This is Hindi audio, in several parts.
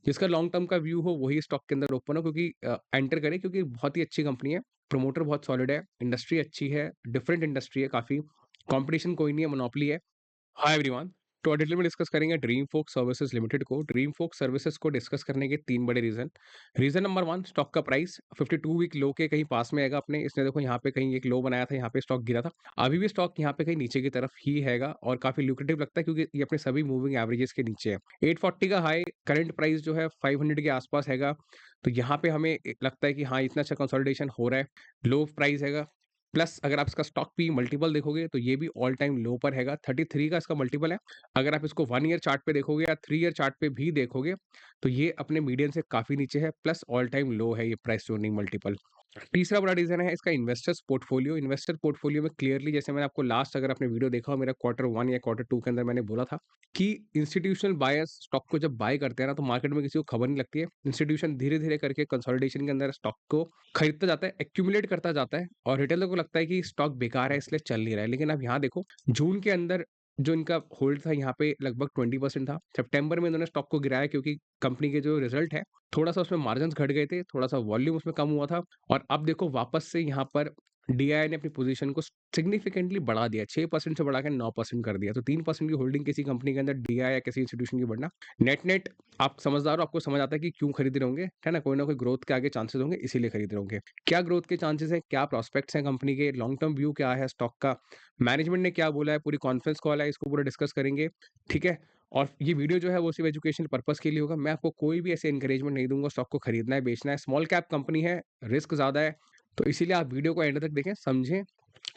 जिसका लॉन्ग टर्म का व्यू हो वही स्टॉक के अंदर ओपन हो, क्योंकि एंटर करें, क्योंकि बहुत ही अच्छी कंपनी है, प्रमोटर बहुत सॉलिड है, इंडस्ट्री अच्छी है, डिफरेंट इंडस्ट्री है काफ़ी, कॉम्पिटिशन कोई नहीं है, मोनोपोली है। Hi everyone. तो डिटेल में डिस्कस करेंगे ड्रीम फोक सर्विसेज लिमिटेड को। ड्रीम फोक सर्विसेज को डिस्कस करने के तीन बड़े reason. Reason number one, stock का प्राइस 52 वीक लो के कहीं पास में आएगा अपने। इसने देखो यहाँ पे कहीं एक लो बनाया था, यहाँ पे स्टॉक गिरा था, अभी भी स्टॉक यहाँ पे कहीं नीचे की तरफ ही हैगा और काफी ल्यूक्रेटिव लगता है क्योंकि ये अपने सभी मूविंग एवरेजेस के नीचे है। 840 का हाई, करंट प्राइस जो है 500 के आसपास हैगा। तो यहाँ पे हमें लगता है कि हाँ, इतना अच्छा कंसोलिडेशन हो रहा है, लो प्राइस हैगा। प्लस अगर आप इसका स्टॉक पी मल्टीपल देखोगे तो ये भी ऑल टाइम लो पर हैगा, 33 का इसका मल्टीपल है। अगर आप इसको 1 ईयर चार्ट पे देखोगे या 3 ईयर चार्ट पे भी देखोगे तो ये अपने मीडियन से काफ़ी नीचे है, प्लस ऑल टाइम लो है ये प्राइस टू अर्निंग मल्टीपल। तीसरा बड़ा रीज़न है इसका इन्वेस्टर्स पोर्टफोलियो। इन्वेस्टर पोर्टफोलियो में क्लियरली, जैसे मैंने आपको लास्ट, अगर आपने वीडियो देखा हो मेरा क्वार्टर 1 या क्वार्टर 2 के अंदर, मैंने बोला था कि इंस्टीट्यूशनल बायर्स स्टॉक को जब बाय करते हैं ना, तो मार्केट में किसी को खबर नहीं लगती है। इंस्टीट्यूशन धीरे-धीरे करके कंसोलिडेशन के अंदर स्टॉक को खरीदता जाता है, एक्यूमुलेट करता जाता है और रिटेलर को लगता है कि स्टॉक बेकार है इसलिए चल नहीं रहा है। लेकिन आप यहाँ देखो, जून के अंदर जो इनका होल्ड था यहाँ पे लगभग 20% था। सितंबर में इन्होंने स्टॉक को गिराया क्योंकि कंपनी के जो रिजल्ट है, थोड़ा-सा उसमें मार्जिन्स घट गए थे, थोड़ा-सा वॉल्यूम उसमें कम हुआ था और अब देखो वापस से यहाँ पर डीआईआई ने अपनी पोजीशन को सिग्निफिकेंटली बढ़ा दिया, 6% से बढ़ा के 9% कर दिया। तो 3% की होल्डिंग किसी कंपनी के अंदर डीआईआई या किसी इंस्टीट्यूशन की बढ़ना, नेट-नेट आप समझदार हो, आपको समझ आता है कि क्यों खरीद रहे होंगे, है ना? कोई ना कोई ग्रोथ के आगे चांसेस होंगे, इसीलिए खरीद रहे होंगे। क्या ग्रोथ के चांसेस हैं, क्या प्रॉस्पेक्ट्स हैं कंपनी के, लॉन्ग टर्म व्यू क्या है स्टॉक का, मैनेजमेंट ने क्या बोला है, पूरी कॉन्फ्रेंस कॉल है, इसको पूरा डिस्कस करेंगे, ठीक है? और ये वीडियो जो है वो सिर्फ एजुकेशनल पर्पस के लिए होगा। मैं आपको कोई भी ऐसे एनकरेजमेंट नहीं दूँगा स्टॉक को खरीदना है, बेचना है। स्मॉल कैप कंपनी है, रिस्क ज़्यादा है, तो इसीलिए आप वीडियो को एंड तक देखें, समझें,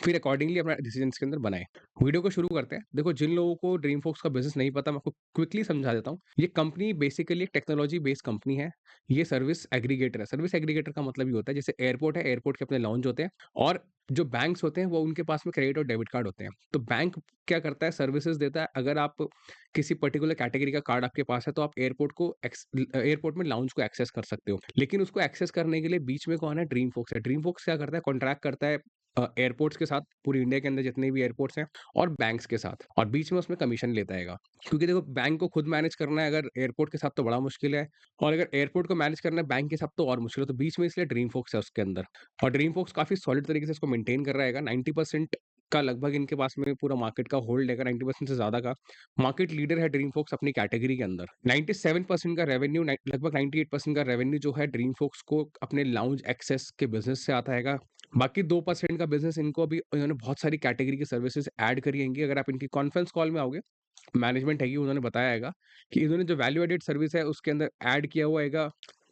फिर अकॉर्डिंगली अपना डिसीजन इसके अंदर बनाएँ। वीडियो को शुरू करते हैं। देखो, जिन लोगों को ड्रीम फोक्स का बिज़नेस नहीं पता, मैं आपको क्विकली समझा देता हूँ। ये कंपनी बेसिकली एक टेक्नोलॉजी बेस्ड कंपनी है। ये सर्विस एग्रीगेटर है। सर्विस एग्रीगेटर का मतलब ये होता है, जैसे एयरपोर्ट है, एयरपोर्ट के अपने लाउंज होते हैं और जो बैंक्स होते हैं वो उनके पास में क्रेडिट और डेबिट कार्ड होते हैं। तो बैंक क्या करता है, सर्विसेज़ देता है। अगर आप किसी पर्टिकुलर कैटेगरी का कार्ड आपके पास है तो आप एयरपोर्ट में लाउंज को एक्सेस कर सकते हो। लेकिन उसको एक्सेस करने के लिए बीच में कौन है? ड्रीम फोक्स है। ड्रीम फोक्स क्या करता है? कॉन्ट्रैक्ट करता है एयरपोर्ट्स के साथ, पूरी इंडिया के अंदर जितने भी एयरपोर्ट्स हैं और बैंक्स के साथ, और बीच में उसमें कमीशन लेता हैगा। क्योंकि देखो, बैंक को खुद मैनेज करना है अगर एयरपोर्ट के साथ तो बड़ा मुश्किल है, और अगर एयरपोर्ट को मैनेज करना है बैंक के साथ तो और मुश्किल है। तो बीच में इसलिए ड्रीम फोक्स है उसके अंदर, और ड्रीम फोक्स काफ़ी सॉलिड तरीके से इसको मेंटेन कर रहेगा। 90% का लगभग इनके पास में पूरा मार्केट का होल्ड है, 90% से ज़्यादा का। मार्केट लीडर है ड्रीम फोक्स अपनी कैटेगरी के अंदर। 97% का रेवेन्यू, लगभग 98% का रेवेन्यू जो है ड्रीम फोक्स को अपने लाउंज एक्सेस के बिज़नेस से आता हैगा। बाकी 2% का बिज़नेस इनको अभी इन्होंने बहुत सारी कैटेगरी की सर्विसेज़ ऐड करी हैंगी। अगर आप इनकी कॉन्फ्रेंस कॉल में आओगे, मैनेजमेंट हैगी, उन्होंने बताया हैगा कि इन्होंने जो वैल्यू एडेड सर्विस है उसके अंदर ऐड किया हुआ हैगा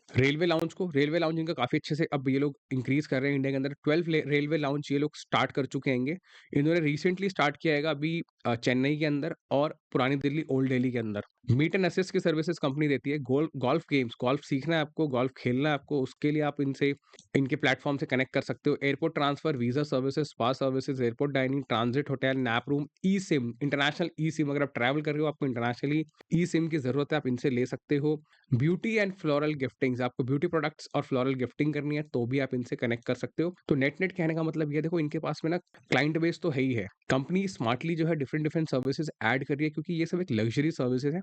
रेलवे लाउंज को। रेलवे लाउंज इनका काफ़ी अच्छे से अब ये लोग इंक्रीज़ कर रहे हैं इंडिया के अंदर। 12 रेलवे लाउंज ये लोग स्टार्ट कर चुके हैंगे। इन्होंने रिसेंटली स्टार्ट किया हैगा अभी चेन्नई के अंदर और पुरानी दिल्ली, ओल्ड दिल्ली के अंदर। मीट एंड असिस्ट की सर्विसेज़ कंपनी देती है। गोल्फ गेम्स, गोल्फ सीखना है आपको, गोल्फ खेलना है आपको, उसके लिए आप इनसे, इनके प्लेटफ़ॉर्म से कनेक्ट कर सकते हो। Airport transfer, visa services, spa services, airport dining, transit hotel, nap room, eSIM, international eSIM, अगर आप ट्रैवल कर रहे हो, आपको इंटरनेशनली ई-सिम की ज़रूरत है, आप इनसे ले सकते हो। ब्यूटी एंड फ्लोरल गिफ्टिंग्स, आपको ब्यूटी प्रोडक्ट्स और फ्लोरल गिफ्टिंग करनी है तो भी आप इनसे कनेक्ट कर सकते हो। तो नेट कहने का मतलब ये, देखो इनके पास में ना क्लाइंट बेस तो है ही है। कंपनी स्मार्टली जो है डिफरेंट डिफरेंट सर्विसेज ऐड कर रही है, क्योंकि ये सब एक लग्जरी सर्विसेज है,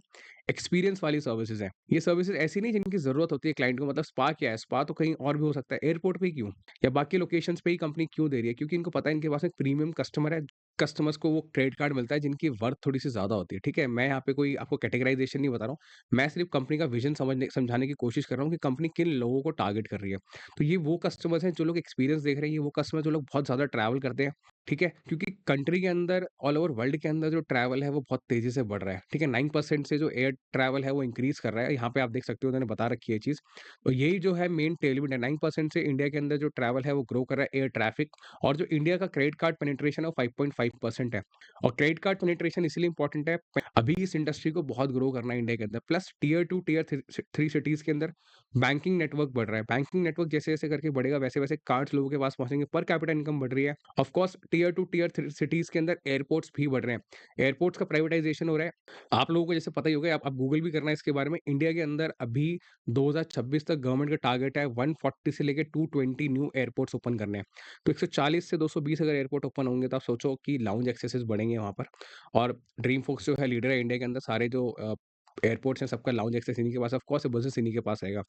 एक्सपीरियंस वाली सर्विसेज है। ये सर्विसेज ऐसी नहीं जिनकी जरूरत होती है क्लाइंट को। मतलब स्पा क्या है? स्पा तो कहीं और भी हो सकता है, एयरपोर्ट पे क्यों, या बाकी लोकेशंस पे ही कंपनी क्यों दे रही है? क्योंकि इनको पता है इनके पास एक प्रीमियम कस्टमर है। कस्टमर्स को वो क्रेडिट कार्ड मिलता है जिनकी वर्थ थोड़ी सी ज्यादा होती है। ठीक है, मैं यहाँ पे कोई आपको कैटेगराइजेशन नहीं बता रहा हूँ, मैं सिर्फ कंपनी का विजन समझाने की कोशिश कर रहा हूँ कि कंपनी किन लोगों को टारगेट कर रही है। तो ये वो कस्टमर्स हैं जो लोग एक्सपीरियंस देख रहे हैं, ये वो कस्टमर जो लोग बहुत ज़्यादा ट्रैवल करते हैं, ठीक है? क्योंकि कंट्री के अंदर, ऑल ओवर वर्ल्ड के अंदर जो ट्रैवल है वो बहुत तेज़ी से बढ़ रहा है, ठीक है? 9% से जो एयर ट्रैवल है वो इंक्रीज़ कर रहा है। यहाँ पे आप देख सकते हो, उन्होंने बता रखी है ये चीज़। तो यही जो है मेन टेलविंड है, 9% से इंडिया के अंदर जो ट्रैवल है वो ग्रो कर रहा है, एयर ट्रैफिक। और जो इंडिया का क्रेडिट कार्ड पेनिट्रेशन है वो 5.5% है। और क्रेडिट कार्ड पेनिट्रेशन इसलिए इंपॉर्टेंट है, अभी इस इंडस्ट्री को बहुत ग्रो करना है इंडिया के अंदर। प्लस टियर 2, टियर 3 सिटीज़ के अंदर बैंकिंग नेटवर्क बढ़ रहा है। बैंकिंग नेटवर्क जैसे-जैसे करके बढ़ेगा, वैसे-वैसे कार्ड्स लोगों के पास पहुँचेंगे, पर कैपिटा इनकम बढ़ रही है। Of course tier 2, tier 3 cities के अंदर एयरपोर्ट्स भी बढ़ रहे हैं। एयरपोर्ट्स का प्राइवेटाइज़ेशन हो रहा है। आप लोगों को जैसे पता ही होगा, आप गूगल भी करना है इसके बारे में। इंडिया के अंदर अभी 2026 तक गवर्नमेंट का टारगेट है 140 से लेके 220 न्यू एयरपोर्ट्स ओपन करने हैं। तो 140 से 220 अगर एयरपोर्ट ओपन होंगे तो आप सोचो कि लाउंज एक्सेसेस बढ़ेंगे वहाँ पर। और ड्रीम फोक्स जो है लीडर है इंडिया के अंदर, सारे जो एयरपोर्ट्स हैं, सबका लाउंज एक्सेस इन्हीं के पास, ऑफ कोर्स बिज़नेस इन्हीं के पास आएगा।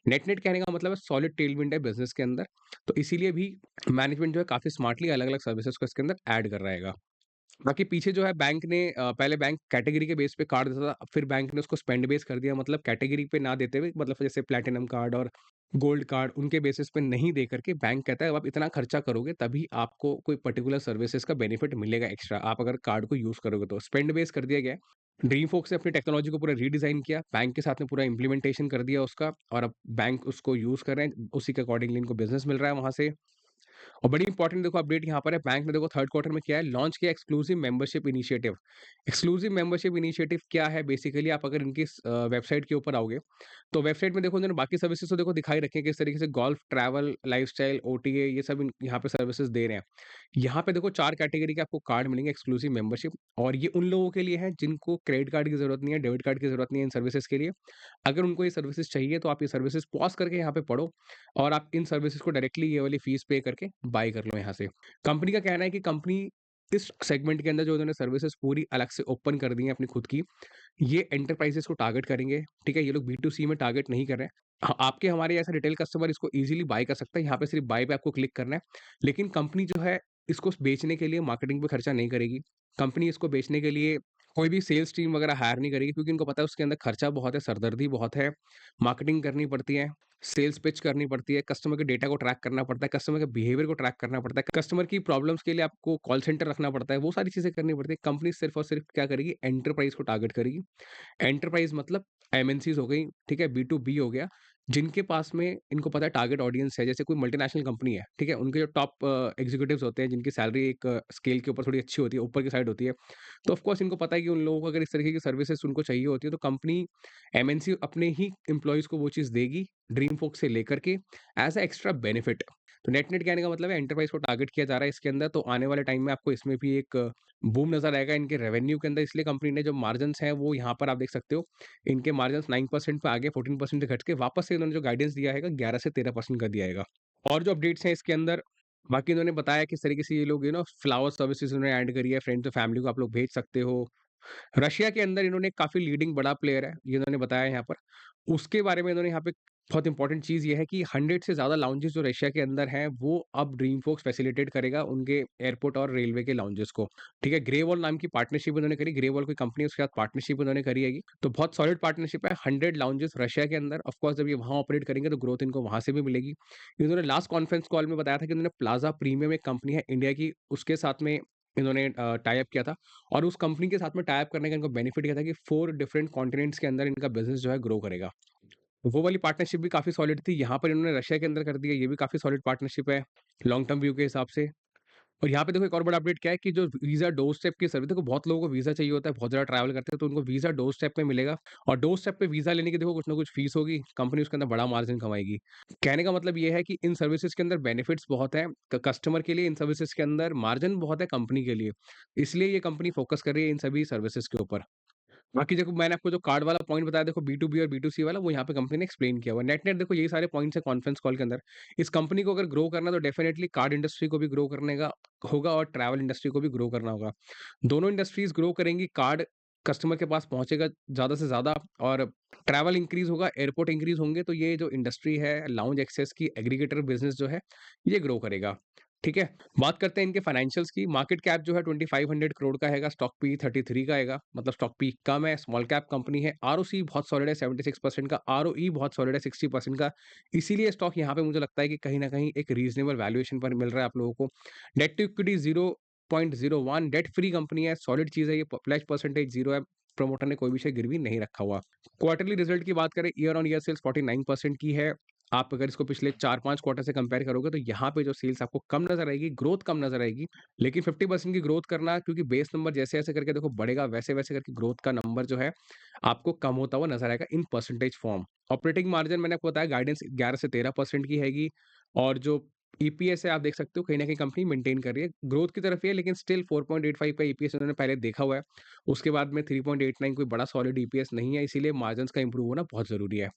नेट-नेट कहने का मतलब है सॉलिड टेलविंड है बिज़नेस के अंदर, तो इसीलिए भी मैनेजमेंट जो है काफ़ी स्मार्टली अलग-अलग सर्विसेज़ को इसके अंदर ऐड कर रहेगा। बाकी पीछे जो है बैंक ने पहले बैंक कैटेगरी के बेस पे कार्ड देता था, अब फिर बैंक ने उसको स्पेंड बेस कर दिया, मतलब कैटेगरी पे ना देते हुए, मतलब जैसे प्लैटिनम कार्ड और गोल्ड कार्ड उनके बेसिस पे नहीं दे करके बैंक कहता है अब आप इतना खर्चा करोगे तभी आपको कोई पर्टिकुलर सर्विसेज का बेनिफिट मिलेगा एक्स्ट्रा, आप अगर कार्ड को यूज़ करोगे तो। स्पेंड बेस कर दिया गया है। ड्रीमफ़ोक्स ने अपनी टेक्नोलॉजी को पूरा रीडिज़ाइन किया, बैंक के साथ में पूरा इम्प्लीमेंटेशन कर दिया उसका, और अब बैंक उसको यूज़ कर रहे हैं, उसी के अकॉर्डिंगली इनको बिज़नेस मिल रहा है वहाँ से। और बड़ी इंपॉर्टेंट देखो अपडेट यहाँ पर है, बैंक ने देखो थर्ड क्वार्टर में किया है, लॉन्च किया exclusive membership initiative. Exclusive membership initiative क्या है बेसिकली, आप अगर इनकी वेबसाइट के ऊपर आओगे, तो वेबसाइट में देखो उन्होंने बाकी सर्विसेज तो देखो दिखाई रखे हैं किस तरीके से, गोल्फ, ट्रैवल, लाइफस्टाइल, ओटीए, ये सब यहाँ पे सर्विसेज दे रहे हैं। यहाँ पे देखो 4 कैटेगरी के आपको कार्ड मिलेंगे एक्सक्लूसिव मेंबरशिप, और ये उन लोगों के लिए है जिनको क्रेडिट कार्ड की ज़रूरत नहीं है, डेबिट कार्ड की ज़रूरत नहीं है इन सर्विसेज के लिए। अगर उनको ये सर्विसेज चाहिए तो आप ये सर्विसेज पॉज़ करके यहाँ पे पढ़ो, और आप इन सर्विसेज को डायरेक्टली ये वाली फीस पे करके बाय कर लो यहाँ से। कंपनी का कहना है कि कंपनी इस सेगमेंट के अंदर जो उन्होंने सर्विसेज पूरी अलग से ओपन कर दी है अपनी खुद की, ये एंटरप्राइजेस को टारगेट करेंगे, ठीक है? ये लोग बी2सी में टारगेट नहीं कर रहे हैं। आपके हमारे जैसा रिटेल कस्टमर इसको ईज़िली बाय कर सकता है, यहाँ पे सिर्फ बाय पे आपको क्लिक करना है। लेकिन कंपनी जो है, इसको बेचने के लिए मार्केटिंग पे खर्चा नहीं करेगी। कंपनी इसको बेचने के लिए कोई भी सेल्स टीम वगैरह हायर नहीं करेगी, क्योंकि इनको पता है उसके अंदर खर्चा बहुत है, सरदर्दी बहुत है, मार्केटिंग करनी पड़ती है, सेल्स पिच करनी पड़ती है, कस्टमर के डेटा को ट्रैक करना पड़ता है, कस्टमर के बिहेवियर को ट्रैक करना पड़ता है, कस्टमर की प्रॉब्लम्स के लिए आपको कॉल सेंटर रखना पड़ता है, वो सारी चीज़ें करनी पड़ती है। कंपनी सिर्फ़ और सिर्फ़ क्या करेगी, एंटरप्राइज़ को टारगेट करेगी। एंटरप्राइज़ मतलब एमएनसीज़ हो गई, ठीक है? बी2बी हो गया, जिनके पास में इनको पता है टारगेट ऑडियंस है। जैसे कोई मल्टीनेशनल कंपनी है, ठीक है? उनके जो टॉप एग्ज़ीक्यूटिव्स होते हैं, जिनकी सैलरी एक स्केल के ऊपर थोड़ी अच्छी होती है, ऊपर की साइड होती है। तो ऑफ़ कोर्स इनको पता है कि उन लोगों को अगर इस तरीके की सर्विसेज़ उनको चाहिए होती है, तो कंपनी एमएनसी अपने ही एम्प्लॉइज़ को वो चीज़ देगी, ड्रीमफ़ोक्स से लेकर के एज़ अ एक्स्ट्रा बेनिफिट। तो नेट-नेट कहने का मतलब है एंटरप्राइज़ को टारगेट किया जा रहा है इसके अंदर, तो आने वाले टाइम में आपको इसमें भी एक बूम नज़र आएगा इनके रेवेन्यू के अंदर, इसलिए कंपनी ने जो मार्जिन्स हैं, वो यहाँ पर आप देख सकते हो, इनके मार्जिन्स 9% पे आ गए, 14% से घट के वापस से इन्होंने जो गाइडेंस दिया है 11 से 13% कर दिया है। और जो अपडेट्स हैं इसके अंदर, बाकी इन्होंने बताया किस तरीके से ये लोग फ्लावर सर्विसेज़ उन्होंने ऐड करी है, फ्रेंड्स और फैमिली को आप लोग भेज सकते हो। रशिया के अंदर इन्होंने काफ़ी लीडिंग बड़ा प्लेयर है, ये इन्होंने बताया यहाँ पर। उसके बारे में इन्होंने यहाँ पे बहुत इंपॉर्टेंट चीज़ ये है कि 100 से ज़्यादा लाउंजेस जो रशिया के अंदर हैं, वो अब ड्रीमफ़ोक्स फैसिलिटेट करेगा उनके एयरपोर्ट और रेलवे के लाउंजेस को। ठीक है? ग्रे वॉल नाम की पार्टनरशिप उन्होंने करी, ग्रे वॉल कोई कंपनी है उसके साथ पार्टनरशिप उन्होंने करी हैगी। तो बहुत सॉलिड पार्टनरशिप है, 100 लाउंजेस रशिया के अंदर। ऑफ कोर्स जब ये वहाँ ऑपरेट करेंगे तो ग्रोथ इनको वहाँ से भी मिलेगी। इन्होंने लास्ट कॉन्फ्रेंस कॉल में बताया था कि उन्होंने प्लाज़ा प्रीमियम एक कंपनी है इंडिया की, उसके साथ में इन्होंने टाई अप किया था। और उस कंपनी के साथ में टाई अप करने का इनको बेनिफिट ये था कि 4 डिफरेंट कॉन्टिनेंट्स के अंदर इनका बिज़नेस जो है ग्रो करेगा। वो वाली पार्टनरशिप भी काफ़ी सॉलिड थी, यहाँ पर इन्होंने रशिया के अंदर कर दी है, ये भी काफ़ी सॉलिड पार्टनरशिप है, लॉन्ग टर्म व्यू के हिसाब से। और यहाँ पे देखो एक और बड़ा अपडेट क्या है कि जो वीज़ा डोर स्टेप की सर्विस, देखो बहुत लोगों को वीज़ा चाहिए होता है, बहुत ज़्यादा ट्रैवल करते हैं, तो उनको वीज़ा डोर स्टेप पे मिलेगा। और डोर स्टेप पे वीज़ा लेने की देखो कुछ ना कुछ फीस होगी, कंपनी उसके अंदर बड़ा मार्जिन कमाएगी। कहने का मतलब ये है कि इन सर्विसेज़ के अंदर बेनिफिट्स बहुत हैं, कस्टमर के लिए इन सर्विसेज़ के अंदर मार्जिन बहुत है कंपनी के लिए। इसलिए ये कंपनी फोकस कर रही है इन सभी सर्विसेज़ के ऊपर। बाकी देखो मैंने आपको जो कार्ड वाला पॉइंट बताया, देखो बी2बी और बी2सी वाला, वो यहाँ पे कंपनी ने एक्सप्लेन किया हुआ है। नेट-नेट देखो यही सारे पॉइंट्स हैं कॉन्फ्रेंस कॉल के अंदर। इस कंपनी को अगर ग्रो करना है तो डेफिनिटली कार्ड इंडस्ट्री को भी ग्रो करने का होगा और ट्रैवल इंडस्ट्री को भी ग्रो करना होगा। दोनों इंडस्ट्रीज़ ग्रो करेंगी, कार्ड कस्टमर के पास पहुँचेगा ज़्यादा से ज़्यादा, और ट्रैवल इंक्रीज़ होगा, एयरपोर्ट इंक्रीज़ होंगे, तो ये जो इंडस्ट्री है लाउंज एक्सेस की, एग्रीगेटर बिज़नेस जो है, ये ग्रो करेगा। ठीक है? बात करते हैं इनके फाइनेंशियल्स की। मार्केट कैप जो है 2500 करोड़ का हैगा, स्टॉक पी 33 का आएगा, मतलब स्टॉक पी कम है, स्मॉल कैप कंपनी है। आरओसी बहुत सॉलिड है 76% का, आरओई बहुत सॉलिड है 60% का। इसीलिए स्टॉक यहाँ पे मुझे लगता है कि कहीं न कहीं एक रीज़नेबल वैल्यूएशन पर मिल रहा है आप लोगों को। Debt to equity 0.01, debt free company है, सॉलिड चीज़ है ये, प्लेज परसेंटेज 0 है, प्रमोटर ने कोई भी शेयर गिरवी नहीं रखा हुआ। क्वार्टरली रिजल्ट की बात करें, ईयर ऑन ईयर सेल्स 49% की है। आप अगर इसको पिछले 4-5 क्वार्टर से कंपेयर करोगे तो यहाँ पे जो सेल्स आपको कम नज़र आएगी, ग्रोथ कम नज़र आएगी। लेकिन 50% की ग्रोथ करना, क्योंकि बेस नंबर जैसे-जैसे करके देखो बढ़ेगा, वैसे-वैसे करके ग्रोथ का नंबर जो है आपको कम होता हुआ नज़र आएगा in percentage form. Operating margin मैंने आपको बताया गाइडेंस 11 से 13% की हैगी, और जो ईपीएस है आप देख सकते हो कहीं न कहीं कंपनी मेंटेन कर रही है। ग्रोथ की तरफ ही है, लेकिन स्टिल 4.85 का ईपीएस उन्होंने पहले देखा हुआ है। उसके बाद में 3.89 कोई बड़ा सॉलिड ईपीएस नहीं है, इसीलिए मार्जिन्स का इंप्रूव होना बहुत ज़रूरी है।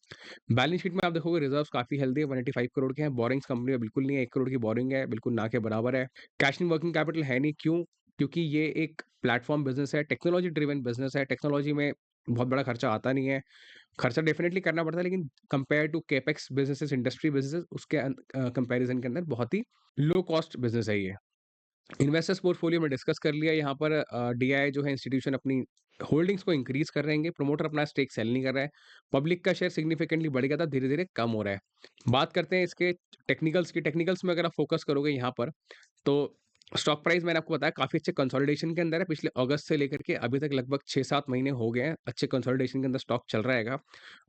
बैलेंस शीट में आप देखोगे रिजर्व्स काफ़ी हेल्दी है, 185 करोड़ के हैं। बोरिंग्स कंपनी में बिल्कुल नहीं है, 1 करोड़ की बोरिंग है, बिल्कुल ना के बराबर है। कैश इन वर्किंग कैपिटल है नहीं, क्यों? क्योंकि ये एक प्लेटफ़ॉर्म बिज़नेस है, टेक्नोलॉजी ड्रिवन बिज़नेस है। टेक्नोलॉजी में बहुत बड़ा खर्चा आता नहीं है। खर्चा डेफ़िनेटली करना पड़ता है लेकिन compare to capex businesses, industry businesses उसके कंपैरिज़न के अंदर बहुत ही लो कॉस्ट बिज़नेस है ये। इन्वेस्टर्स पोर्टफोलियो में डिस्कस कर लिया यहाँ पर डीआई जो है इंस्टीट्यूशन अपनी होल्डिंग्स को इंक्रीज़ कर रहेंगे, प्रमोटर अपना स्टेक सेल नहीं कर रहा है, पब्लिक का शेयर सिग्निफिकेंटली बढ़ेगा था, धीरे-धीरे कम हो रहा है। बात करते हैं इसके टेक्निकल्स की, टेक्निकल्स में अगर आप फ़ोकस करोगे यहाँ पर तो स्टॉक प्राइस मैंने आपको बताया काफ़ी अच्छे कंसोलिडेशन के अंदर है। पिछले अगस्त से लेकर के अभी तक लगभग 6-7 महीने हो गए हैं। अच्छे कंसोलिडेशन के अंदर स्टॉक चल रहेगा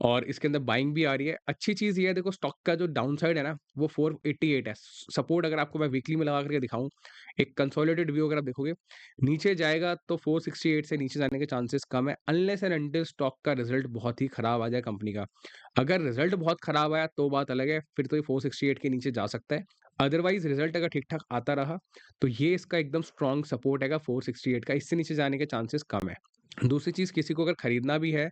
और इसके अंदर बाइंग भी आ रही है। अच्छी चीज़ ये है देखो स्टॉक का जो डाउनसाइड है ना वो 488 है। सपोर्ट अगर आपको मैं वीकली में लगा करके दिखाऊँ, एक कंसोलिडेटेड व्यू अगर आप देखोगे, नीचे जाएगा तो 468 से नीचे जाने के चांसेस कम है अनलेस एंड अंटिल स्टॉक का रिज़ल्ट बहुत ही खराब आ जाए कंपनी का। अगर रिज़ल्ट बहुत खराब आया तो बात अलग है, फिर तो ये 468 के नीचे जा सकता है। अदरवाइज़ रिज़ल्ट अगर ठीक-ठाक आता रहा तो ये इसका एकदम स्ट्रॉन्ग सपोर्ट हैगा 468 का, इससे नीचे जाने के चांसेस कम है। दूसरी चीज़ किसी को अगर खरीदना भी है,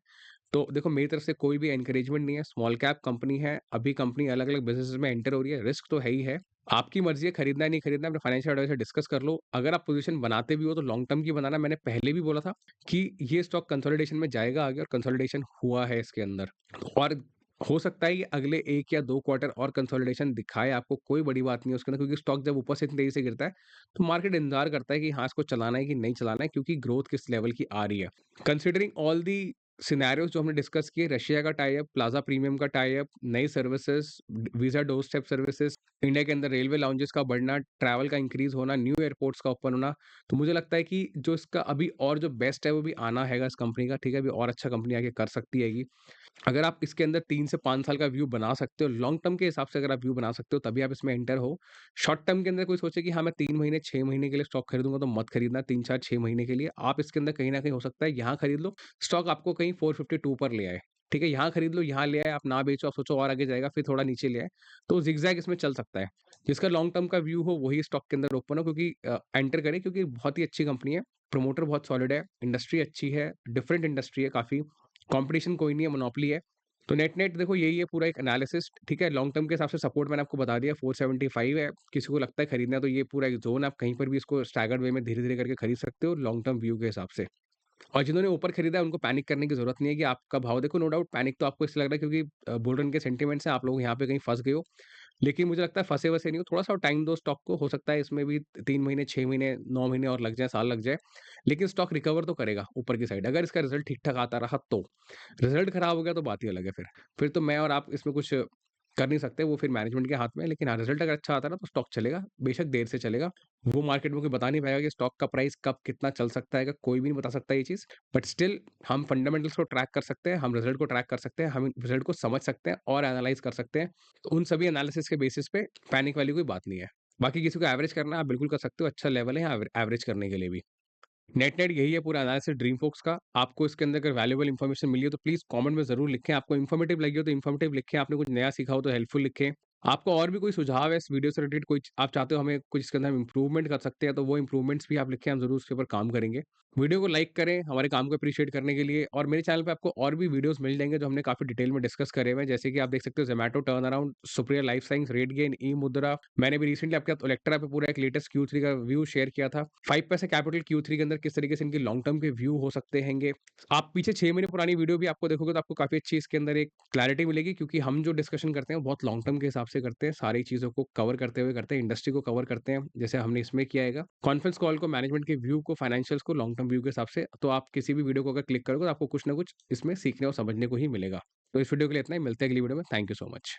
तो देखो मेरी तरफ से कोई भी एनकरेजमेंट नहीं है, स्मॉल कैप कंपनी है, अभी कंपनी अलग-अलग बिज़नेसेस में एंटर हो रही है, रिस्क तो है ही है। आपकी मर्ज़ी है खरीदना है, नहीं खरीदना है, अपने फाइनेंशियल एडवाइज़र डिस्कस कर लो। अगर आप पोज़ीशन बनाते भी हो तो लॉन्ग टर्म की बनाना, मैंने पहले भी बोला था कि ये स्टॉक कंसोलिडेशन में जाएगा आगे और कंसोलिडेशन हुआ है इसके अंदर। और हो सकता है ये अगले 1 या 2 क्वार्टर और कंसोलिडेशन दिखाए आपको, कोई बड़ी बात नहीं है उसके अंदर क्योंकि स्टॉक जब ऊपर से इतनी तेज़ी से गिरता है, तो मार्केट इंतज़ार करता है कि हाँ, इसको चलाना है कि नहीं चलाना है क्योंकि ग्रोथ किस लेवल की आ रही है। कंसिडरिंग ऑल दी सिनेरियोज़ जो हमने डिस्कस किए, रशिया का टाई अप, प्लाज़ा प्रीमियम का टाई अप, नई services, visa door step services, India के अंदर रेलवे लाउंजेस का बढ़ना, ट्रैवल का इंक्रीज़ होना, न्यू एयरपोर्ट्स का ओपन होना, तो मुझे लगता है कि जो इसका अभी और जो बेस्ट है वो भी आना हैगा इस कंपनी का, ठीक है? अभी और अच्छा कंपनी आगे कर सकती हैगी। अगर आप इसके अंदर 3 से 5 साल का व्यू बना सकते हो, लॉन्ग टर्म के हिसाब से अगर आप व्यू बना सकते हो, तभी आप इसमें एंटर हो। शॉर्ट टर्म के अंदर कोई सोचे कि हाँ, मैं 3 महीने, 6 महीने के लिए स्टॉक खरीदूँगा, तो मत खरीदना 3, 4, 6 महीने के लिए। आप इसके अंदर कहीं न कहीं हो सकता है यहाँ खरीद लो, स्टॉक आपको कहीं 452 पर ले आए। ठीक है? यहाँ खरीद लो, यहाँ ले आए, आप ना बेचो, आप सोचो और आगे जाएगा, फिर थोड़ा नीचे ले आए, तो ज़िगज़ैग इसमें चल सकता है। जिसका लॉन्ग टर्म का व्यू हो, वही स्टॉक के अंदर ओपन हो क्योंकि एंटर करें क्योंकि बहुत ही अच्छी कंपनी है, प्रमोटर बहुत सॉलिड है, इंडस्ट्री अच्छी है, डिफरेंट इंडस्ट्री है काफ़ी, कॉम्पिटिशन कोई नहीं है, मोनोपोली है। तो नेट-नेट देखो यही है पूरा एक एनालिसिस, ठीक है? लॉन्ग टर्म के हिसाब से सपोर्ट मैंने आपको बता दिया 475 है, किसी को लगता है खरीदना है तो ये पूरा एक ज़ोन है, आप कहीं पर भी इसको स्टैगर्ड वे में धीरे-धीरे करके खरीद सकते हो लॉन्ग टर्म व्यू के हिसाब से। और जिन्होंने ऊपर खरीदा है उनको पैनिक करने की ज़रूरत नहीं है कि आपका भाव देखो नो डाउट पैनिक तो आपको इसलिए लग रहा है क्योंकि बुल रन के सेंटिमेंट्स हैं, आप लोग यहाँ पे कहीं फँस गए हो। लेकिन मुझे लगता है फँसे-वसे नहीं हो, थोड़ा-सा टाइम दो स्टॉक को, हो सकता है इसमें भी 3 महीने, 6 महीने, 9 महीने और लग जाएँ, साल लग जाए। लेकिन स्टॉक रिकवर तो करेगा ऊपर की साइड, अगर इसका रिज़ल्ट ठीक-ठाक आता रहा तो। रिज़ल्ट खराब हो गया तो बात ही अलग है फिर। फिर तो मैं और आप इसमें कुछ कर नहीं सकते, वो फिर मैनेजमेंट के हाथ में है। लेकिन हाँ, रिज़ल्ट अगर अच्छा आता है ना तो स्टॉक चलेगा, बेशक देर से चलेगा। वो मार्केट में कोई बता नहीं पाएगा कि स्टॉक का प्राइस कब कितना चल सकता है, कोई भी नहीं बता सकता ये चीज़। बट स्टिल हम फंडामेंटल्स को ट्रैक कर सकते हैं, हम रिज़ल्ट को ट्रैक कर सकते हैं, हम रिज़ल्ट को समझ सकते हैं और एनालाइज़ कर सकते हैं। तो उन सभी एनालिसिस के बेसिस पे पैनिक वाली कोई बात नहीं है। बाकी किसी को एवरेज करना है, आप बिल्कुल कर सकते हो, अच्छा लेवल है यहाँ एवरेज करने के लिए भी। नेट-नेट यही है पूरा एनालिसिस ड्रीमफ़ोक्स का। आपको इसके अंदर अगर वैल्युएबल इन्फॉर्मेशन मिली हो तो प्लीज़ कमेंट में ज़रूर लिखें। आपको इन्फॉर्मेटिव लगी हो तो इन्फॉर्मेटिव लिखें, आपने कुछ नया सीखा हो तो हेल्पफुल लिखें। आपको और भी कोई सुझाव है इस वीडियो से रिलेटेड, कोई आप चाहते हो हमें कुछ इसके अंदर हम इम्प्रूवमेंट कर सकते हैं, तो वो इम्प्रूवमेंट्स भी आप लिखें, हम ज़रूर उसके ऊपर काम करेंगे। वीडियो को लाइक करें हमारे काम को एप्रिशिएट करने के लिए और मेरे चैनल पे आपको और भी वीडियोज़ मिल जाएँगे जो हमने काफ़ी डिटेल में डिस्कस करे हुए हैं। जैसे कि आप देख सकते हो Zomato turnaround, Supriya life science, RateGain, eMudhra. मैंने भी रिसेंटली आपके साथ इलेक्ट्रा पे पूरा एक लेटेस्ट Q3 का व्यू शेयर किया था। 5 पैसे कैपिटल Q3 के अंदर किस तरीके से इनके लॉन्ग टर्म के व्यू हो सकते हैंगे। आप पीछे 6 महीने पुरानी वीडियो भी आपको देखोगे तो आपको काफ़ी अच्छी इसके अंदर एक क्लैरिटी मिलेगी क्योंकि हम जो डिस्कशन करते हैं वो बहुत लॉन्ग टर्म के हिसाब से करते हैं। सारी चीज़ों को कवर करते हुए करते हैं, इंडस्ट्री को कवर करते हैं, जैसे हमने इसमें किया हैगा। कॉन्फ्रेंस कॉल को, मैनेजमेंट के व्यू को, फाइनेंशियल्स को लॉन्ग टर्म व्यू के हिसाब से, तो आप किसी भी वीडियो को अगर क्लिक करोगे तो आपको कुछ ना कुछ इसमें सीखने और समझने को ही मिलेगा। तो इस वीडियो के लिए इतना ही, मिलते हैं अगली वीडियो में। Thank you so much.